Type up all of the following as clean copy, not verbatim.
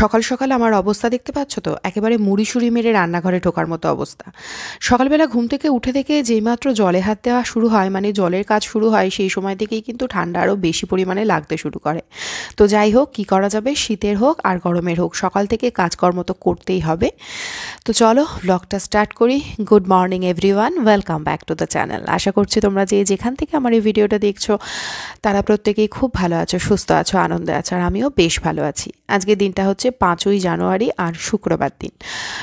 সকাল সকাল আমার অবস্থা দেখতে পাচ্ছ তো, একেবারে মুড়িসুড়ি মেরে রান্নাঘরে ঢোকার মতো অবস্থা। সকালবেলা ঘুম থেকে উঠে থেকে যেইমাত্র জলে হাত দেওয়া শুরু হয়, মানে জলের কাজ শুরু হয়, সেই সময় থেকেই কিন্তু ঠান্ডা আরও বেশি পরিমাণে লাগতে শুরু করে। তো যাই হোক, কী করা যাবে, শীতের হোক আর গরমের হোক, সকাল থেকে কাজকর্ম তো করতেই হবে। তো চলো ব্লগটা স্টার্ট করি। Good morning everyone, welcome back to the channel. আশা করছি তোমরা যেখান থেকে আমার এই ভিডিওটা দেখছো তারা প্রত্যেকেই খুব ভালো আছো, সুস্থ আছো, আনন্দে আছো, আর আমিও বেশ ভালো আছি। আজকে দিনটা হচ্ছে 5ই জানুয়ারি আর শুক্রবার দিন।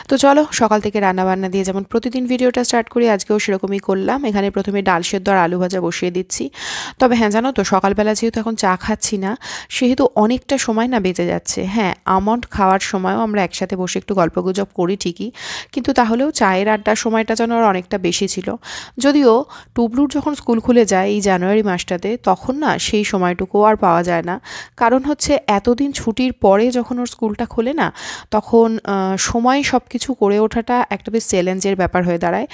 তো চলো সকাল থেকে রান্নাবান্না দিয়ে যেমন প্রতিদিন ভিডিওটা স্টার্ট করি, আজকেও সেরকমই করলাম। এখানে প্রথমে ডাল সেদ্ধ আর আলু ভাজা বসিয়ে দিচ্ছি। তবে হ্যাঁ, জানো তো, সকালবেলা যেহেতু এখন চা খাচ্ছি না, সেহেতু অনেকটা সময় না বেঁচে যাচ্ছে। হ্যাঁ, আমন্ড খাওয়ার সময়ও আমরা একসাথে বসে একটু গল্পগুজব করি ঠিকই, কিন্তু তাহলেও চায়ের আড্ডার সময়টা যেন আর অনেকটা বেশি ছিল। যদিও টুবলুর যখন স্কুল খুলে যায় এই জানুয়ারি মাসটাতে, তখন না সেই সময়টুকুও আর পাওয়া যায় না। কারণ হচ্ছে এতদিন ছুটির পরে যখন ওর স্কুলটা খোলে না, তখন সময় সব কিছু করে ওঠাটা একটা বেশ চ্যালেঞ্জের ব্যাপার হয়ে দাঁড়ায়।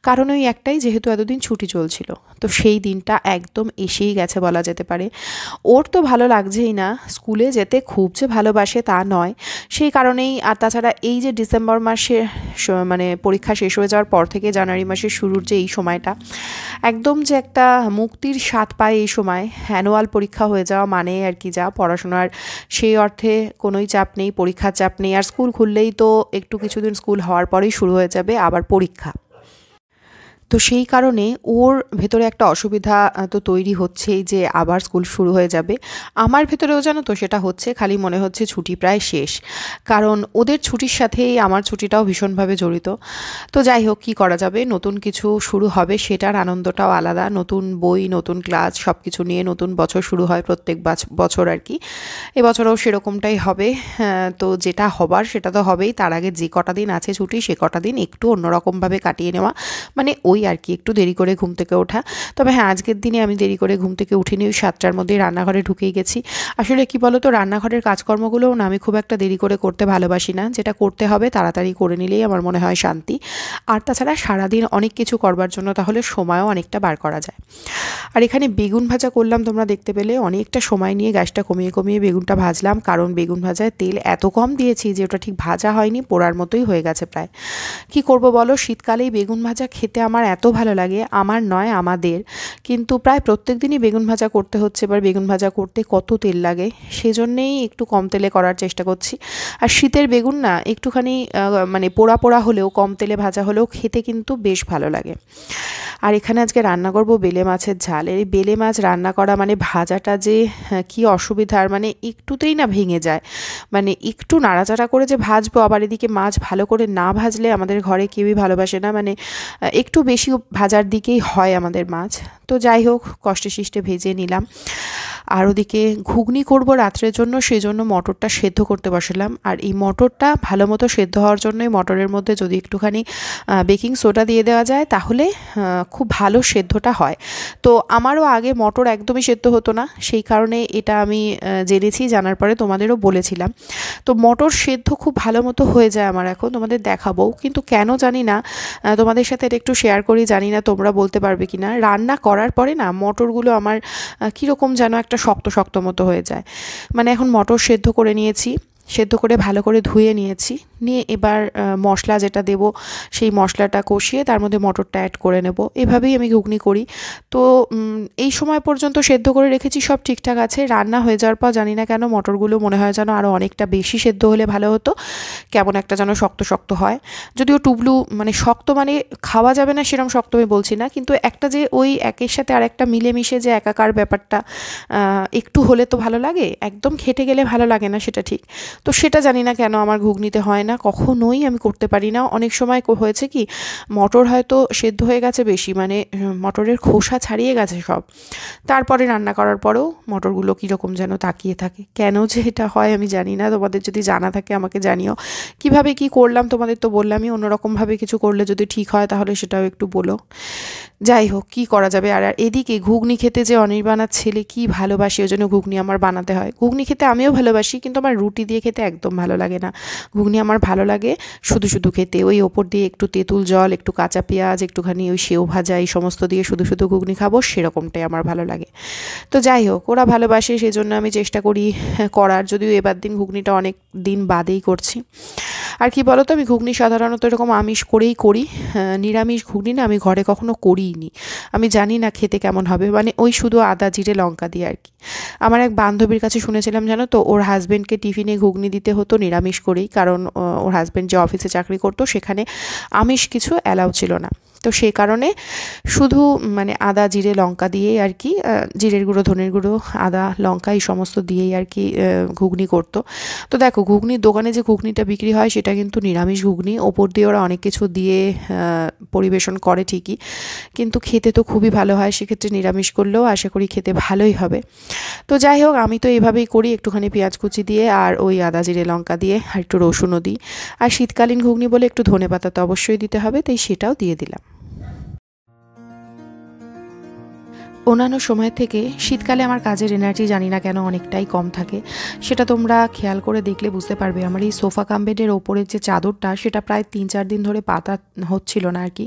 কারণ ওই একটাই, যেহেতু এতদিন ছুটি চলছিল, তো সেই দিনটা একদম এসেই গেছে বলা যেতে পারে। ওর তো ভালো লাগছেই না, স্কুলে যেতে খুব যে ভালোবাসে তা নয়। সেই কারণেই, আর তাছাড়া এই যে ডিসেম্বর মাসে মানে পরীক্ষা শেষ হয়ে যাওয়ার পর থেকে জানুয়ারি মাসের শুরুর যে এই সময়টা, একদম যে একটা মুক্তির স্বাদ পায় এই সময়। অ্যানুয়াল পরীক্ষা হয়ে যাওয়া মানে আর কি, যা পড়াশোনার সেই অর্থে কোনোই চাপ নেই, পরীক্ষার চাপ নেই। আর স্কুল খুললেই তো একটু কিছুদিন স্কুল হওয়ার পরেই শুরু হয়ে যাবে আবার পরীক্ষা। তো সেই কারণে ওর ভেতরে একটা অসুবিধা তো তৈরি হচ্ছেই, যে আবার স্কুল শুরু হয়ে যাবে। আমার ভেতরেও জানো তো সেটা হচ্ছে, খালি মনে হচ্ছে ছুটি প্রায় শেষ। কারণ ওদের ছুটির সাথেই আমার ছুটিটাও ভীষণভাবে জড়িত। তো যাই হোক, কী করা যাবে, নতুন কিছু শুরু হবে, সেটার আনন্দটাও আলাদা। নতুন বই, নতুন ক্লাস, সব কিছু নিয়ে নতুন বছর শুরু হয় প্রত্যেক বছর আর কি। এবছরও সেরকমটাই হবে। তো যেটা হবার সেটা তো হবেই। তার আগে যে কটা দিন আছে ছুটি, সে কটা দিন একটু অন্যরকমভাবে কাটিয়ে নেওয়া, মানে ওই আর কি একটু দেরি করে ঘুম থেকে ওঠা। তবে হ্যাঁ, আজকের দিনে আমি দেরি করে ঘুম থেকে উঠিনি, ওই 7টার মধ্যেই রান্নাঘরে ঢুকেই গেছি। আসলে কি বলো তো, রান্নাঘরের কাজকর্মগুলোও না আমি খুব একটা দেরি করে করতে ভালোবাসি না। যেটা করতে হবে তাড়াতাড়ি করে নিলেই আমার মনে হয় শান্তি। আর তাছাড়া সারাদিন অনেক কিছু করবার জন্য তাহলে সময়ও অনেকটা বার করা যায়। আর এখানে বেগুন ভাজা করলাম, তোমরা দেখতে পেলে। অনেকটা সময় নিয়ে গ্যাসটা কমিয়ে কমিয়ে বেগুনটা ভাজলাম, কারণ বেগুন ভাজায় তেল এত কম দিয়েছি যে ওটা ঠিক ভাজা হয়নি, পোড়ার মতোই হয়ে গেছে প্রায়। কি করব বলো, শীতকালেই বেগুন ভাজা খেতে আমার এত ভালো লাগে, আমার নয় আমাদের। কিন্তু প্রায় প্রত্যেক দিনই বেগুন ভাজা করতে হচ্ছে। এবার বেগুন ভাজা করতে কত তেল লাগে, সেজন্যেই একটু কম তেলে করার চেষ্টা করছি। আর শীতের বেগুন না একটুখানি মানে পোড়া পোড়া হলেও, কম তেলে ভাজা হলেও খেতে কিন্তু বেশ ভালো লাগে। আর এখানে আজকে রান্না করব বেলে মাছের ঝাল। এই বেলে মাছ রান্না করা মানে ভাজাটা যে কী অসুবিধার, মানে একটুতেই না ভেঙে যায়। মানে একটু নাড়াচাড়া করে যে ভাজবো, আবার এদিকে মাছ ভালো করে না ভাজলে আমাদের ঘরে কেউই ভালোবাসে না। মানে একটু বেশি ভাজার দিকেই হয় আমাদের মাছ। তো যাই হোক, কষ্টে শিষ্টে ভেজে নিলাম। আর ওদিকে ঘুগনি করব রাত্রের জন্য, সেই জন্য মটরটা সেদ্ধ করতে বসালাম। আর এই মটরটা ভালো মতো সেদ্ধ হওয়ার জন্যই মটরের মধ্যে যদি একটুখানি বেকিং সোডা দিয়ে দেওয়া যায়, তাহলে খুব ভালো সেদ্ধটা হয়। তো আমারও আগে মটর একদমই সেদ্ধ হতো না, সেই কারণে এটা আমি জেনেছি, জানার পরে তোমাদেরও বলেছিলাম। তো মটর সেদ্ধ খুব ভালো মতো হয়ে যায় আমার এখন, তোমাদের দেখাবো। কিন্তু কেন জানি না, তোমাদের সাথে এটা একটু শেয়ার করি, জানি না তোমরা বলতে পারবে কি না। রান্না করার পরে না মটরগুলো আমার কীরকম যেন একটা শক্ত শক্ত মতো হয়ে যায়। মানে এখন মটর সেদ্ধ করে নিয়েছি, সেদ্ধ করে ভালো করে ধুয়ে নিয়েছি, নিয়ে এবার মশলা যেটা দেব সেই মশলাটা কষিয়ে তার মধ্যে মটরটা অ্যাড করে নেব। এভাবেই আমি ঘুগনি করি। তো এই সময় পর্যন্ত সেদ্ধ করে রেখেছি, সব ঠিকঠাক আছে। রান্না হয়ে যাওয়ার পর জানি না কেন মটরগুলো মনে হয় যেন আরও অনেকটা বেশি সেদ্ধ হলে ভালো হতো, কেমন একটা যেন শক্ত শক্ত হয়। যদিও টুবলু মানে শক্ত মানে খাওয়া যাবে না সেরকম শক্ত আমি বলছি না, কিন্তু একটা যে ওই একের সাথে আর একটা মিলেমিশে যে একাকার ব্যাপারটা, একটু হলে তো ভালো লাগে, একদম খেটে গেলে ভালো লাগে না, সেটা ঠিক। তো সেটা জানি না কেন আমার ঘুগনিতে হয় না, কখনোই আমি করতে পারি না। অনেক সময় হয়েছে কি, মটর হয়তো সেদ্ধ হয়ে গেছে বেশি, মানে মটরের খোসা ছাড়িয়ে গেছে সব, তারপরে রান্না করার পরেও মটরগুলো কীরকম যেন তাকিয়ে থাকে। কেন যে এটা হয় আমি জানি না, তোমাদের যদি জানা থাকে আমাকে জানিও। কিভাবে কি করলাম তোমাদের তো বললামই, অন্যরকমভাবে কিছু করলে যদি ঠিক হয় তাহলে সেটাও একটু বলো। যাই হোক, কী করা যাবে। আর এদিকে ঘুগনি খেতে যে অনির্বাণার ছেলে কি ভালোবাসে, ওই জন্য ঘুগনি আমার বানাতে হয়। ঘুগনি খেতে আমিও ভালোবাসি, কিন্তু আমার রুটি দিয়ে খেতে খেতে একদম ভালো লাগে না। ঘুগনি আমার ভালো লাগে শুধু শুধু খেতে, ওই ওপর দিয়ে একটু তেঁতুল জল, একটু কাঁচা পেঁয়াজ, একটুখানি ওই সেও ভাজা, এই সমস্ত দিয়ে শুধু শুধু ঘুগনি খাবো, সেরকমটাই আমার ভালো লাগে। তো যাই হোক, ওরা ভালোবাসে সেই জন্য আমি চেষ্টা করি করার, যদিও এবার দিন ঘুগনিটা অনেক দিন বাদেই করছি। আর কি বলো তো, আমি ঘুগনি সাধারণত এরকম আমিষ করেই করি, নিরামিষ ঘুগনি না আমি ঘরে কখনো করিই নি। আমি জানি না খেতে কেমন হবে, মানে ওই শুধু আদা জিরে লঙ্কা দিয়ে আর কি। আমার এক বান্ধবীর কাছে শুনেছিলাম জানো তো, ওর হাজব্যান্ডকে টিফিনে ঘুগনি দিতে হতো নিরামিষ করেই, কারণ ওর হাজব্যান্ড যে অফিসে চাকরি করতো সেখানে আমিষ কিছু অ্যালাউ ছিল না। তো সেই কারণে শুধু মানে আদা জিরে লঙ্কা দিয়েই আর কি, জিরের গুঁড়ো ধনের গুঁড়ো আদা লঙ্কা এই সমস্ত দিয়েই আর কি ঘুগনি করতো। তো দেখো, ঘুগনির দোকানে যে ঘুগনিটা বিক্রি হয় সেটা কিন্তু নিরামিষ ঘুগনি, ওপর দিয়ে ওরা অনেক কিছু দিয়ে পরিবেশন করে ঠিকই, কিন্তু খেতে তো খুবই ভালো হয়। সেক্ষেত্রে নিরামিষ করলেও আশা করি খেতে ভালোই হবে। তো যাই হোক, আমি তো এইভাবেই করি, একটুখানি পেঁয়াজ কুচি দিয়ে আর ওই আদা জিরে লঙ্কা দিয়ে আর একটু রসুনও দিই। আর শীতকালীন ঘুগনি বলে একটু ধনেপাতা তো অবশ্যই দিতে হবে, তাই সেটাও দিয়ে দিলাম। অন্যান্য সময় থেকে শীতকালে আমার কাজের এনার্জি জানি না কেন অনেকটাই কম থাকে। সেটা তোমরা খেয়াল করে দেখলে বুঝতে পারবে। আমার এই সোফা কাম বেডের ওপরের যে চাদরটা, সেটা প্রায় 3-4 দিন ধরে পাতা হচ্ছিল না আর কি।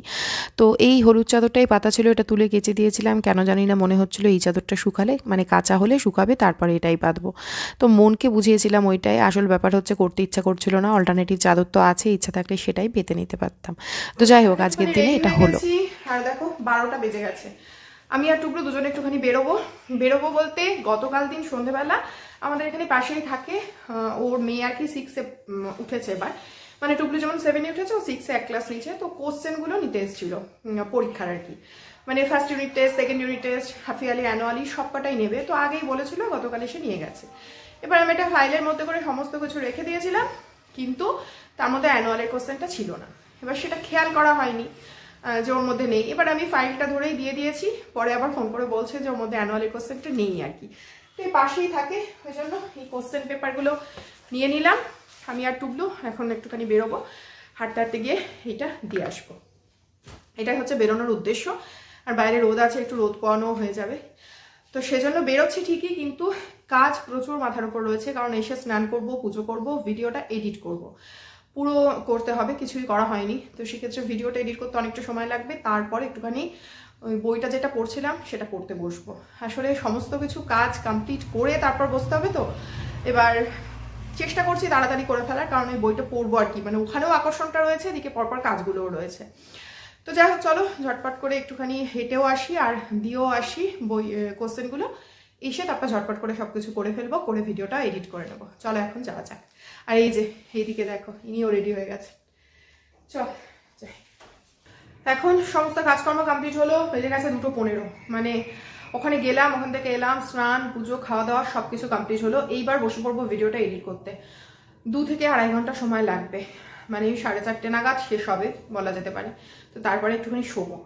তো এই হলুদ চাদরটাই পাতা ছিল, এটা তুলে কেচে দিয়েছিলাম। কেন জানি না মনে হচ্ছিল এই চাদরটা শুকালে, মানে কাঁচা হলে শুকাবে, তারপরে এটাই পাতবো। তো মনকে বুঝিয়েছিলাম ওইটাই। আসল ব্যাপার হচ্ছে করতে ইচ্ছা করছিল না। অল্টারনেটিভ চাদর তো আছে, ইচ্ছা থাকলে সেটাই পেতে নিতে পারতাম। তো যাই হোক, আজকের দিনে এটা হলো। আর দেখো 12টা বেজে গেছে। আমি আর টুকরো দুজনে একটুখানি বেরোবো বলতে, গতকাল দিন সন্ধেবেলা আমাদের এখানে পাশেই থাকে, ওর মেয়ে আর কি 6-এ উঠেছে এবার, মানে টুকরো যেমন 7-এ উঠেছে, ও 6-এ এক ক্লাস নিচে। তো কোশ্চেনগুলো নিতে এসেছিল পরীক্ষার আর কি, মানে first unit test, second unit test, half yearly annually সবকটাই নেবে। তো আগেই বলেছিল, গতকাল এসে নিয়ে গেছে। এবার আমি একটা ফাইলের মধ্যে করে সমস্ত কিছু রেখে দিয়েছিলাম, কিন্তু তার মধ্যে অ্যানুয়ালের কোশ্চেনটা ছিল না। এবার সেটা খেয়াল করা হয়নি যে ওর মধ্যে নেই। এবার আমি ফাইলটা ধরেই দিয়ে দিয়েছি, পরে আবার ফোন করে বলছে যে ওর মধ্যে অ্যানুয়ালের কোশ্চেনটা নেই আর কি। তো এই পাশেই থাকে, ওই জন্য এই কোশ্চেন পেপারগুলো নিয়ে নিলাম। আমি আর টুবলু এখন একটুখানি বেরোবো, হাঁটতে হাঁটতে গিয়ে এইটা দিয়ে আসবো। এটাই হচ্ছে বেরোনোর উদ্দেশ্য। আর বাইরে রোদ আছে, একটু রোদ পোয়ানো হয়ে যাবে। তো সেজন্য বেরোচ্ছি ঠিকই, কিন্তু কাজ প্রচুর মাথার উপর রয়েছে, কারণ এসে স্নান করব, পুজো করব, ভিডিওটা এডিট করব, পুরো করতে হবে, কিছুই করা হয়নি। তো সেক্ষেত্রে ভিডিওটা এডিট করতে অনেকটা সময় লাগবে। তারপর একটুখানি ওই বইটা যেটা পড়ছিলাম সেটা পড়তে বসবো। আসলে সমস্ত কিছু কাজ কমপ্লিট করে তারপর বসতে হবে। তো এবার চেষ্টা করছি তাড়াতাড়ি করে ফেলার, কারণ ওই বইটা পড়বো আর কি, মানে ওখানেও আকর্ষণটা রয়েছে, এদিকে পরপর কাজগুলোও রয়েছে। তো যাই হোক, চলো ঝটপট করে একটুখানি হেঁটেও আসি আর দিয়েও আসি বই কোশ্চেনগুলো, এসে তারপর ঝটপট করে সবকিছু করে ফেলবো, করে ভিডিওটা এডিট করে নেবো। চলো এখন যাওয়া যাক। আর এই যে এইদিকে দেখো, ইনিও রেডি হয়ে গেছে। চল যাই। এখন সমস্ত কাজকর্ম কমপ্লিট হলো, বেজে গেছে 2:15। মানে ওখানে গেলাম, ওখান থেকে এলাম, স্নান পুজো খাওয়া দাওয়া সবকিছু কমপ্লিট হলো। এইবার বসে পড়বো ভিডিওটা এডিট করতে। 2 থেকে 2.5 ঘন্টা সময় লাগবে, মানে 4:30 নাগাদ শেষ হবে বলা যেতে পারে। তো তারপরে একটুখানি শোবো।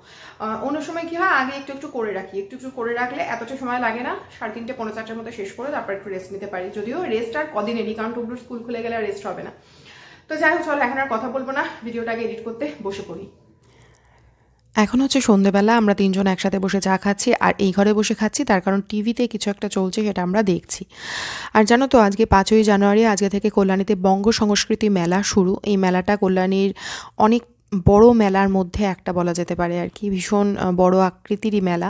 অন্য সময় কি হয়, আগে একটু করে রাখি, একটু করে রাখলে এতটা সময় লাগে না। 3:30 পৌনে 4টার মধ্যে শেষ করে তারপর একটু রেস্ট নিতে পারি। যদিও রেস্ট আর কদিনেরই, কারণ টুকরোর স্কুল খুলে গেলে আর রেস্ট হবে না। তো যাই হোক, চলো এখন আর কথা বলবো না, ভিডিওটাকে এডিট করতে বসে পড়ি। এখন হচ্ছে সন্ধেবেলা, আমরা 3 জন একসাথে বসে চা খাচ্ছি। আর এই ঘরে বসে খাচ্ছি তার কারণ টিভিতে কিছু একটা চলছে, সেটা আমরা দেখছি। আর জানো তো, আজকে 5ই জানুয়ারি, আজকে থেকে কল্যাণীতে বঙ্গ সংস্কৃতি মেলা শুরু। এই মেলাটা কল্যাণীর অনেক বড় মেলার মধ্যে একটা বলা যেতে পারে আর কি, ভীষণ বড় আকৃতিরই মেলা।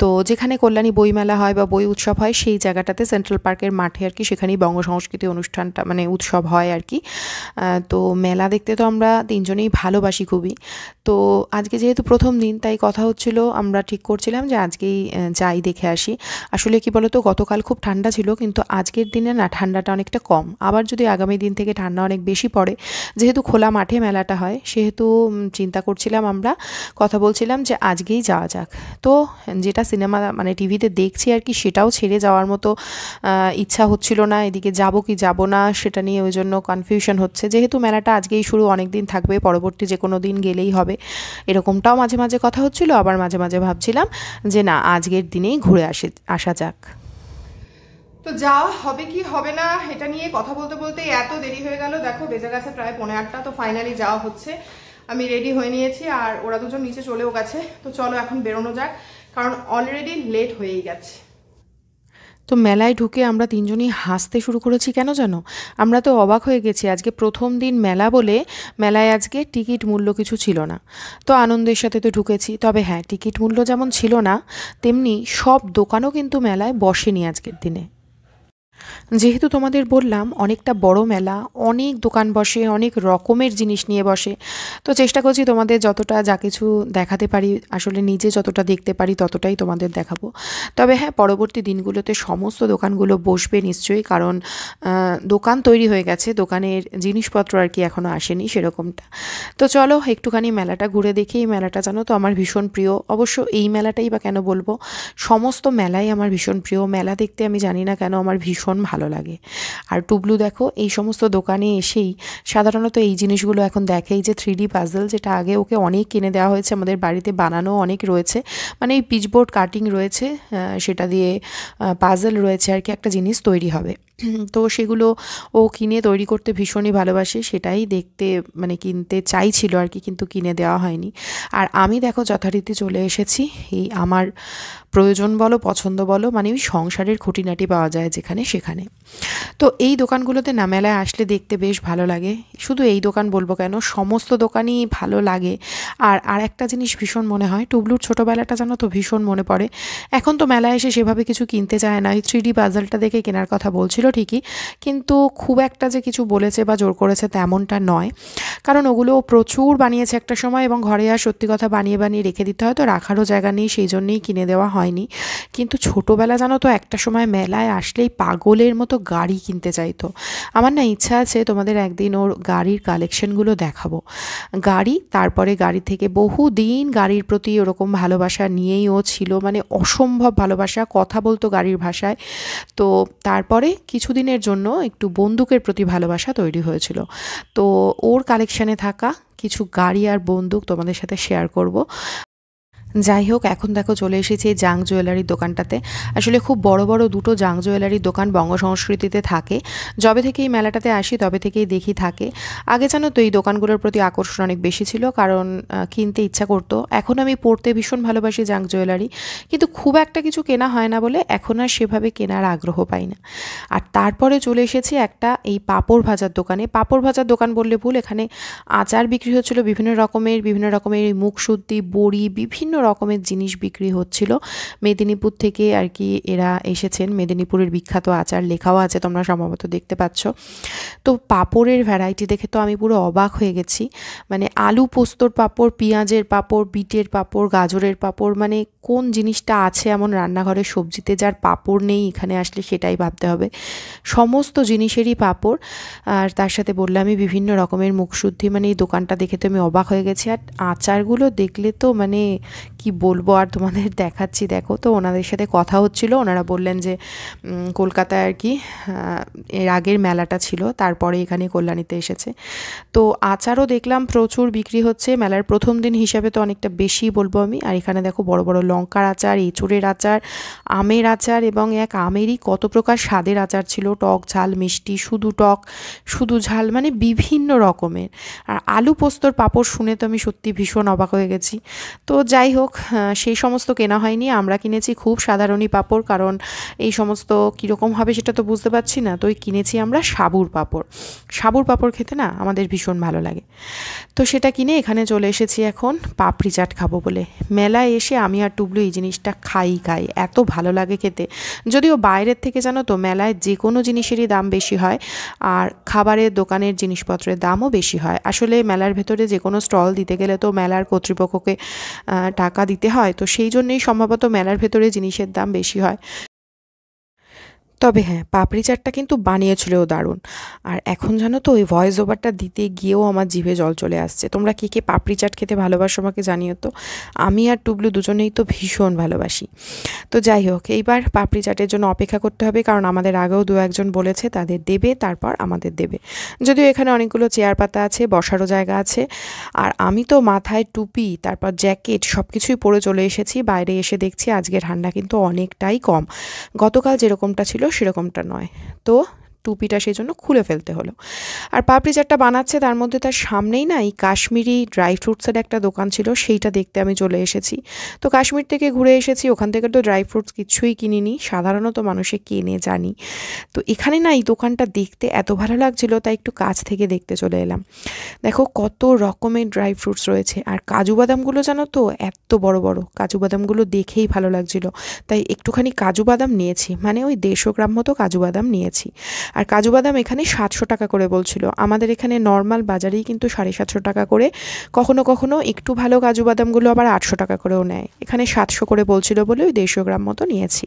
তো যেখানে কল্যাণী বই মেলা হয় বা বই উৎসব হয়, সেই জায়গাটাতে সেন্ট্রাল পার্কের মাঠে আর কি, সেখানেই বঙ্গ সংস্কৃতি অনুষ্ঠানটা মানে উৎসব হয় আর কি। তো মেলা দেখতে তো আমরা 3 জনেই ভালোবাসি খুবই। তো আজকে যেহেতু প্রথম দিন, তাই কথা হচ্ছিল, আমরা ঠিক করছিলাম যে আজকেই যাই, দেখে আসি। আসলে কি বলতো, গতকাল খুব ঠান্ডা ছিল, কিন্তু আজকের দিনে না ঠান্ডাটা অনেকটা কম। আবার যদি আগামী দিন থেকে ঠান্ডা অনেক বেশি পড়ে, যেহেতু খোলা মাঠে মেলাটা হয়, সেহেতু চিন্তা করছিলাম, আমরা কথা বলছিলাম যে আজকেই যাওয়া যাক। তো যেটা সিনেমা মানে টিভিতে দেখছি আর কি, সেটাও ছেড়ে যাওয়ার মতো ইচ্ছা হচ্ছিল না। এদিকে যাব কি যাব না সেটা নিয়ে ওই জন্য কনফিউশন হচ্ছে। যেহেতু মেলাটা আজকেই শুরু, অনেক দিন থাকবে, পরবর্তী যে কোনো দিন গেলেই হবে, এরকমটাও মাঝে মাঝে কথা হচ্ছিল। আবার মাঝে মাঝে ভাবছিলাম যে না, আজকের দিনেই ঘুরে আসা যাক। তো যাওয়া হবে কি হবে না এটা নিয়ে কথা বলতে বলতে এত দেরি হয়ে গেল। দেখো বেজে গেছে প্রায় 8:45। তো ফাইনালি যাওয়া হচ্ছে। আমি রেডি হয়ে নিয়েছি আর ওরা দুজন নিচে চলেও গেছে। তো চলো এখন বেরোনো যাক, কারণ অলরেডি লেট হয়েই গেছে। তো মেলায় ঢুকে আমরা তিনজনই হাসতে শুরু করেছি, কেন জানো? আমরা তো অবাক হয়ে গেছি, আজকে প্রথম দিন মেলা বলে মেলায় আজকে টিকিট মূল্য কিছু ছিল না। তো আনন্দের সাথে তো ঢুকেছি, তবে হ্যাঁ, টিকিট মূল্য যেমন ছিল না, তেমনি সব দোকানও কিন্তু মেলায় বসেনি আজকের দিনে। যেহেতু তোমাদের বললাম অনেকটা বড় মেলা, অনেক দোকান বসে, অনেক রকমের জিনিস নিয়ে বসে, তো চেষ্টা করছি তোমাদের যতটা যা কিছু দেখাতে পারি, আসলে নিজে যতটা দেখতে পারি ততটাই তোমাদের দেখাবো। তবে হ্যাঁ, পরবর্তী দিনগুলোতে সমস্ত দোকানগুলো বসবে নিশ্চয়ই, কারণ দোকান তৈরি হয়ে গেছে, দোকানের জিনিসপত্র আর কি এখনও আসেনি সেরকমটা। তো চলো একটুখানি মেলাটা ঘুরে দেখি। এই মেলাটা জানো তো আমার ভীষণ প্রিয়, অবশ্য এই মেলাটাই বা কেন বলবো, সমস্ত মেলাই আমার ভীষণ প্রিয়। মেলা দেখতে আমি জানি না কেন আমার ভীষণ ভালো লাগে। আর টুবলু দেখো এই সমস্ত দোকানে এসেই সাধারণত এই জিনিসগুলো এখন দেখে, এই যে 3D পাজল, যেটা আগে ওকে অনেক কিনে দেওয়া হয়েছে, আমাদের বাড়িতে বানানো অনেক রয়েছে, মানে এই পিচবোর্ড কাটিং রয়েছে, সেটা দিয়ে পাজল রয়েছে আর কি, একটা জিনিস তৈরি হবে। তো সেগুলো ও কিনে তৈরি করতে ভীষণই ভালোবাসে, সেটাই দেখতে মানে কিনতে চাইছিল আর কি, কিন্তু কিনে দেওয়া হয়নি। আর আমি দেখো যথারীতি চলে এসেছি, এই আমার প্রয়োজন বলো পছন্দ বলো, মানে ওই সংসারের খুঁটিনাটি পাওয়া যায় যেখানে সেখানে। তো এই দোকানগুলোতে না মেলায় আসলে দেখতে বেশ ভালো লাগে। শুধু এই দোকান বলবো কেন, সমস্ত দোকানই ভালো লাগে। আর একটা জিনিস ভীষণ মনে হয়, টুবলুর ছোটোবেলাটা জানো তো ভীষণ মনে পড়ে। এখন তো মেলায় এসে সেভাবে কিছু কিনতে চায় না, ওই 3D পাজলটা দেখে কেনার কথা বলছিল ঠিকই, কিন্তু খুব একটা যে কিছু বলেছে বা জোর করেছে তেমনটা নয়, কারণ ওগুলো প্রচুর বানিয়েছে একটা সময়, এবং ঘরে আর সত্যি কথা বানিয়ে বানিয়ে রেখে দিতে হয়, তো রাখারও জায়গা নেই, সেই জন্যেই কিনে দেওয়া হয়নি। কিন্তু ছোটোবেলা জানো তো একটা সময় মেলায় আসলেই পাগলের মতো গাড়ি কিনতে চাইতো। আমার না ইচ্ছা আছে তোমাদের একদিন ওর গাড়ির কালেকশনগুলো দেখাবো। গাড়ি, তারপরে গাড়ি থেকে বহুদিন গাড়ির প্রতি ওরকম ভালোবাসা নিয়েই ও ছিল, মানে অসম্ভব ভালোবাসা, কথা বলতো গাড়ির ভাষায়। তো তারপরে কিছুদিনের জন্য একটু বন্দুকের প্রতি ভালোবাসা তৈরি হয়েছিল। তো ওর কালেকশানে থাকা কিছু গাড়ি আর বন্দুক তোমাদের সাথে শেয়ার করব। যাই হোক, এখন দেখো চলে এসেছি এই জাং জুয়েলারির দোকানটাতে। আসলে খুব বড় বড় দুটো জাং জুয়েলারির দোকান বঙ্গ সংস্কৃতিতে থাকে। যবে থেকে এই মেলাটাতে আসি তবে থেকেই দেখি থাকে। আগে জানো তো এই দোকানগুলোর প্রতি আকর্ষণ অনেক বেশি ছিল, কারণ কিনতে ইচ্ছা করতো। এখন আমি পরতে ভীষণ ভালোবাসি জাং জুয়েলারি, কিন্তু খুব একটা কিছু কেনা হয় না বলে এখন আর সেভাবে কেনার আগ্রহ পাই না। আর তারপরে চলে এসেছি একটা এই পাঁপড় ভাজার দোকানে। পাঁপড় ভাজার দোকান বললে ভুল, এখানে আচার বিক্রি হচ্ছিল বিভিন্ন রকমের এই মুখশুদ্ধি, বড়ি, বিভিন্ন রকমের জিনিস বিক্রি হচ্ছিল। মেদিনীপুর থেকে আর কি এরা এসেছেন, মেদিনীপুরের বিখ্যাত আচার লেখাও আছে, তোমরা সম্ভবত দেখতে পাচ্ছ। তো পাঁপড়ের ভ্যারাইটি দেখে তো আমি পুরো অবাক হয়ে গেছি, মানে আলু পোস্তর পাঁপড়, পেঁয়াজের পাঁপড়, বিটের পাঁপড়, গাজরের পাঁপড়, মানে কোন জিনিসটা আছে এমন রান্নাঘরের সবজিতে যার পাঁপড় নেই, এখানে আসলে সেটাই ভাবতে হবে। সমস্ত জিনিসেরই পাঁপড়, আর তার সাথে বললামই বিভিন্ন রকমের মুখশুদ্ধি, মানে এই দোকানটা দেখে তো আমি অবাক হয়ে গেছি। আর আচারগুলো দেখলে তো মানে কি বলবো, আর তোমাদের দেখাচ্ছি দেখো। তো ওনাদের সাথে কথা হচ্ছিল, ওনারা বললেন যে কলকাতায় আর কি এর আগের মেলাটা ছিল, তারপরে এখানে কল্যাণীতে এসেছে। তো আচারও দেখলাম প্রচুর বিক্রি হচ্ছে, মেলার প্রথম দিন হিসাবে তো অনেকটা বেশি বলবো আমি। আর এখানে দেখো বড় বড় লঙ্কার আচার, এঁচুড়ের আচার, আমের আচার, এবং এক আমেরই কত প্রকার স্বাদের আচার ছিল, টক ঝাল মিষ্টি, শুধু টক শুধু ঝাল, মানে বিভিন্ন রকমের। আর আলু পোস্তর পাঁপড় শুনে তো আমি সত্যি ভীষণ অবাক হয়ে গেছি। তো যাই হোক, সেই সমস্ত কেনা হয়নি, আমরা কিনেছি খুব সাধারণই পাঁপড়, কারণ এই সমস্ত কীরকম হবে সেটা তো বুঝতে পারছি না। তো কিনেছি আমরা সাবুর পাঁপড়। সাবুর পাঁপড় খেতে না আমাদের ভীষণ ভালো লাগে। তো সেটা কিনে এখানে চলে এসেছি এখন পাপড়ি চাট খাবো বলে। মেলায় এসে আমি আর টুবলু এই জিনিসটা খাই, এত ভালো লাগে খেতে। যদিও বাইরের থেকে জানো তো মেলায় যে কোনো জিনিসেরই দাম বেশি হয়, আর খাবারের দোকানের জিনিসপত্রের দামও বেশি হয়। আসলে মেলার ভেতরে যে কোনো স্টল দিতে গেলে তো মেলার কর্তৃপক্ষকে টাকা দিতে হয়, তো সেই জন্যেই সম্ভবত মেলার ভেতরে জিনিসের দাম বেশি হয়। তবে হ্যাঁ, পাপড়ি চাটটা কিন্তু বানিয়েছিলও দারুণ। আর এখন জানো তো ওই ভয়েস ওভারটা দিতে গিয়েও আমার জিভে জল চলে আসছে। তোমরা কে কে পাপড়ি চাট খেতে ভালোবাসো আমাকে জানিও তো। আমি আর টুবলু দুজনেই তো ভীষণ ভালোবাসি। তো যাই হোক, এইবার পাপড়ি চাটের জন্য অপেক্ষা করতে হবে, কারণ আমাদের আগেও দু একজন বলেছে তাদের দেবে, তারপর আমাদের দেবে। যদিও এখানে অনেকগুলো চেয়ার পাতা আছে, বসারও জায়গা আছে। আর আমি তো মাথায় টুপি, তারপর জ্যাকেট সব কিছুই পরে চলে এসেছি। বাইরে এসে দেখছি আজকে ঠান্ডা কিন্তু অনেকটাই কম, গতকাল যেরকমটা ছিল সেরকমটা নয়। তো টুপিটা সেই জন্য খুলে ফেলতে হলো। আর পাপড়ি চাটটা বানাচ্ছে, তার মধ্যে তার সামনেই না এই কাশ্মীরি ড্রাই ফ্রুটসের একটা দোকান ছিল, সেইটা দেখতে আমি চলে এসেছি। তো কাশ্মীর থেকে ঘুরে এসেছি, ওখান থেকে তো ড্রাই ফ্রুটস কিছুই কিনিনি, সাধারণত মানুষে কেনে জানি। তো এখানে না এই দোকানটা দেখতে এত ভালো লাগছিল, তাই একটু কাছ থেকে দেখতে চলে এলাম। দেখো কত রকমের ড্রাই ফ্রুটস রয়েছে, আর কাজু বাদামগুলো জানো তো এত বড় বড়, কাজু বাদামগুলো দেখেই ভালো লাগছিল, তাই একটুখানি কাজু বাদাম নিয়েছি, মানে ওই 150 গ্রাম মতো কাজু বাদাম নিয়েছি। আর কাজু বাদাম এখানে 700 টাকা করে বলছিল, আমাদের এখানে নর্মাল বাজারেই কিন্তু 750 টাকা করে, কখনো কখনো একটু ভালো কাজু বাদামগুলো আবার 800 টাকা করেও নেয়, এখানে 700 করে বলছিল বলে ওই 150 গ্রাম মতো নিয়েছি।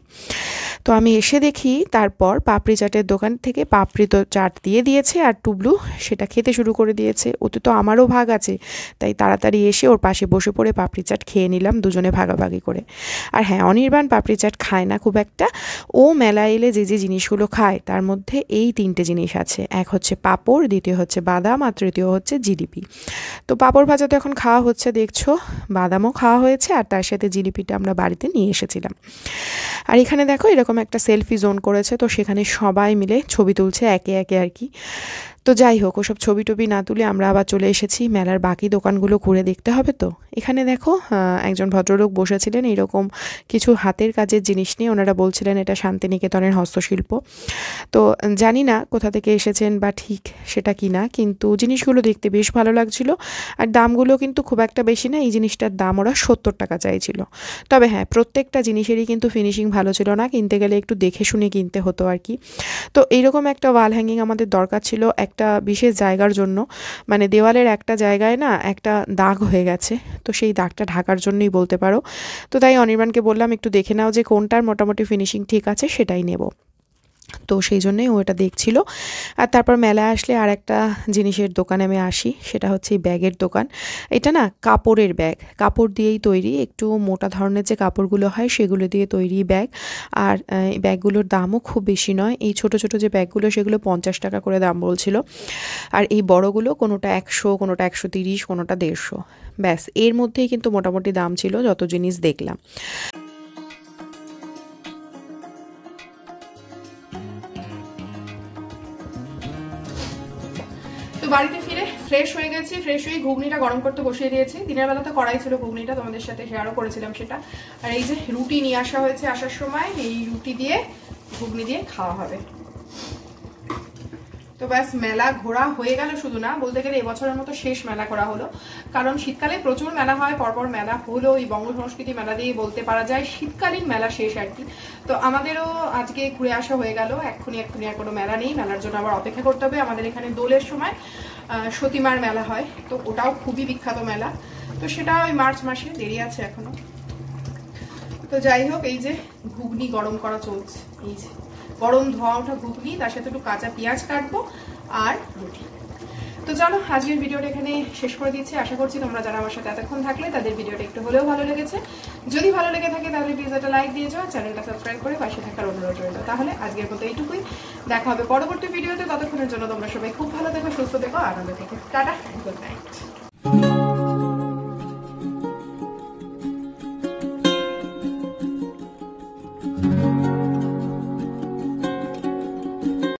তো আমি এসে দেখি তারপর পাপড়ি চাটের দোকান থেকে পাপড়ি তো চাট দিয়ে দিয়েছে, আর টুবলু সেটা খেতে শুরু করে দিয়েছে। ওতে তো আমারও ভাগ আছে, তাই তাড়াতাড়ি এসে ওর পাশে বসে পড়ে পাপড়ি চাট খেয়ে নিলাম দুজনে ভাগাভাগি করে। আর হ্যাঁ, অনির্বাণ পাপড়ি চাট খায় না খুব একটা, ও মেলা এলে যে যে জিনিসগুলো খায় তার মধ্যে এই 3টে জিনিস আছে, এক হচ্ছে পাঁপড়, দ্বিতীয় হচ্ছে বাদাম, আর তৃতীয় হচ্ছে জিলিপি। তো পাঁপড় ভাজা তো এখন খাওয়া হচ্ছে দেখছো, বাদামও খাওয়া হয়েছে, আর তার সাথে জিলিপিটা আমরা বাড়িতে নিয়ে এসেছিলাম। আর এখানে দেখো এরকম একটা সেলফি জোন করেছে, তো সেখানে সবাই মিলে ছবি তুলছে একে একে আর কি। তো যাই হোক, ওসব ছবি টবি না তুলে আমরা আবার চলে এসেছি মেলার বাকি দোকানগুলো ঘুরে দেখতে হবে। তো এখানে দেখো একজন ভদ্রলোক বসেছিলেন এইরকম কিছু হাতের কাজের জিনিস নিয়ে, ওনারা বলছিলেন এটা শান্তিনিকেতনের হস্তশিল্প। তো জানি না কোথা থেকে এসেছেন বা ঠিক সেটা কি না, কিন্তু জিনিসগুলো দেখতে বেশ ভালো লাগছিল, আর দামগুলো কিন্তু খুব একটা বেশি না, এই জিনিসটার দাম ওরা 70 টাকা চাইছিল। তবে হ্যাঁ, প্রত্যেকটা জিনিসেরই কিন্তু ফিনিশিং ভালো ছিল না, কিনতে গেলে একটু দেখে শুনে কিনতে হতো আর কি। তো এইরকম একটা ওয়াল হ্যাঙ্গিং আমাদের দরকার ছিল একটা বিশেষ জায়গার জন্য, মানে দেওয়ালের একটা জায়গায় না একটা দাগ হয়ে গেছে, তো সেই দাগটা ঢাকার জন্যই বলতে পারো। তো তাই অনির্বাণকে বললাম একটু দেখে নাও যে কোনটার মোটামুটি ফিনিশিং ঠিক আছে, সেটাই নেব। তো সেই জন্যই ও এটা দেখছিল। আর তারপর মেলায় আসলে আর একটা জিনিসের দোকানে আমি আসি, সেটা হচ্ছে এই ব্যাগের দোকান। এটা না কাপড়ের ব্যাগ, কাপড় দিয়েই তৈরি, একটু মোটা ধরনের যে কাপড়গুলো হয় সেগুলো দিয়ে তৈরি ব্যাগ। আর এই ব্যাগগুলোর দামও খুব বেশি নয়, এই ছোট ছোট যে ব্যাগগুলো সেগুলো 50 টাকা করে দাম বলছিল, আর এই বড়গুলো কোনোটা 100, কোনোটা 130, কোনোটা 150। ব্যাস এর মধ্যেই কিন্তু মোটামুটি দাম ছিল যত জিনিস দেখলাম। তো বাড়িতে ফিরে ফ্রেশ হয়ে গেছি, ফ্রেশ হয়ে ঘুগনিটা গরম করতে বসিয়ে দিয়েছি। দিনের বেলা তো কড়াই ছিল ঘুগনিটা, তোমাদের সাথে শেয়ারও করেছিলাম সেটা। আর এই যে রুটি নিয়ে আসা হয়েছে আসার সময়, এই রুটি দিয়ে ঘুগনি দিয়ে খাওয়া হবে। তো ব্যাস মেলা ঘোরা হয়ে গেল, শুধু না বলতে গেলে এবছরের মতো শেষ মেলা করা হলো, কারণ শীতকালে প্রচুর মেলা হয়, পরপর মেলা হলো, এই বঙ্গ সংস্কৃতি মেলা দিয়ে বলতে পারা যায় শীতকালীন মেলা শেষ আর কি। তো আমাদেরও আজকে ঘুরে আসা হয়ে গেল, এক্ষুনি আর কোনো মেলা নেই, মেলার জন্য আবার অপেক্ষা করতে হবে। আমাদের এখানে দোলের সময় সতীমার মেলা হয়, তো ওটাও খুবই বিখ্যাত মেলা, তো সেটা ওই মার্চ মাসে, দেরি আছে এখনো। তো যাই হোক, এই যে ঘুগনি গরম করা চলছে, এই যে গরম ধোয়া ওঠা ঘুগনি, তার সাথে একটু কাঁচা পেঁয়াজ কাটবো আর রুটি। তো চলো আজকের ভিডিওটা এখানে শেষ করে দিচ্ছি। আশা করছি তোমরা যারা আমার সাথে এতক্ষণ থাকলে তাদের ভিডিওটা একটু হলেও ভালো লেগেছে। যদি ভালো লেগে থাকে তাহলে প্লিজ একটা লাইক দিয়ে যাও, চ্যানেলটা সাবস্ক্রাইব করে পাশে থাকার অনুরোধ রইল। তাহলে আজকের মতো এইটুকুই, দেখা হবে পরবর্তী ভিডিওতে। ততক্ষণের জন্য তোমরা সবাই খুব ভালো থেকো, সুস্থ থেকো, আনন্দ থেকো। Tata, good night.